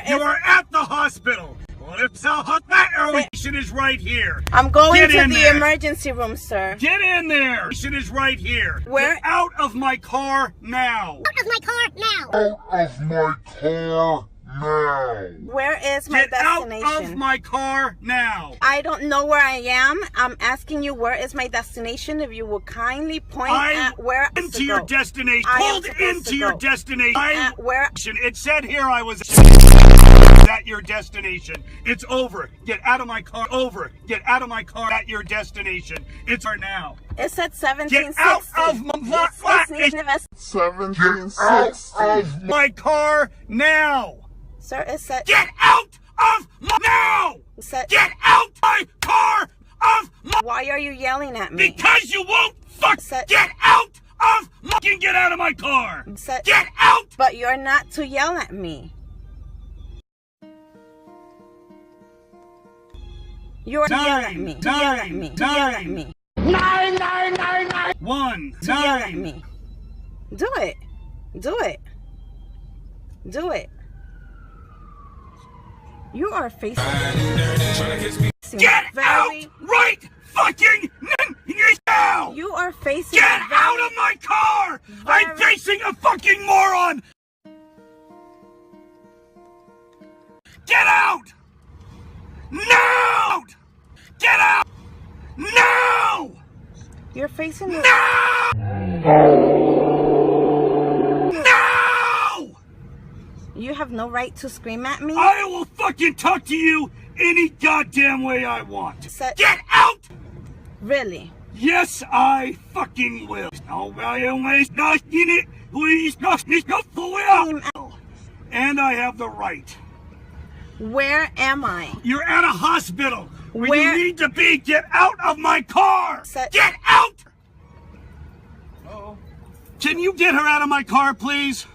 You are at the hospital. Well, it's the patient is right here. I'm going to the there. emergency room, sir. Get in there. Patient is right here. Where? Get out of my car now. Out of my car now. Out of my car now. Where is my destination? Get out of my car now. I don't know where I am. I'm asking you where is my destination. If you will kindly point at where I'm into your destination. Pulled into your destination. At where? It said here I was at your destination. It's over. Get out of my car. Over. Get out of my car at your destination. It's our now. It said 1760. Get out of my 1760. car now. Sir, it said. Get out of my now. Get out my car of my. Why are you yelling at me? Because you won't get out of my. Get out of my car. Get out. But you're not to yell at me. You're to yell at me. To yell at me. To yell at me. 1 To yell at me. Do it. Do it. Do it. You are facing. Get out right fucking now. You are facing. Get out of my car. I'm facing a fucking moron. Get out. No. Get out. No. You're facing the. No. You have no right to scream at me. I will fucking talk to you any goddamn way I want. Get out. Really? Yes, I fucking will. And I have the right. Where am I? You're at a hospital. Where you need to be. Get out of my car. Get out. Can you get her out of my car, please?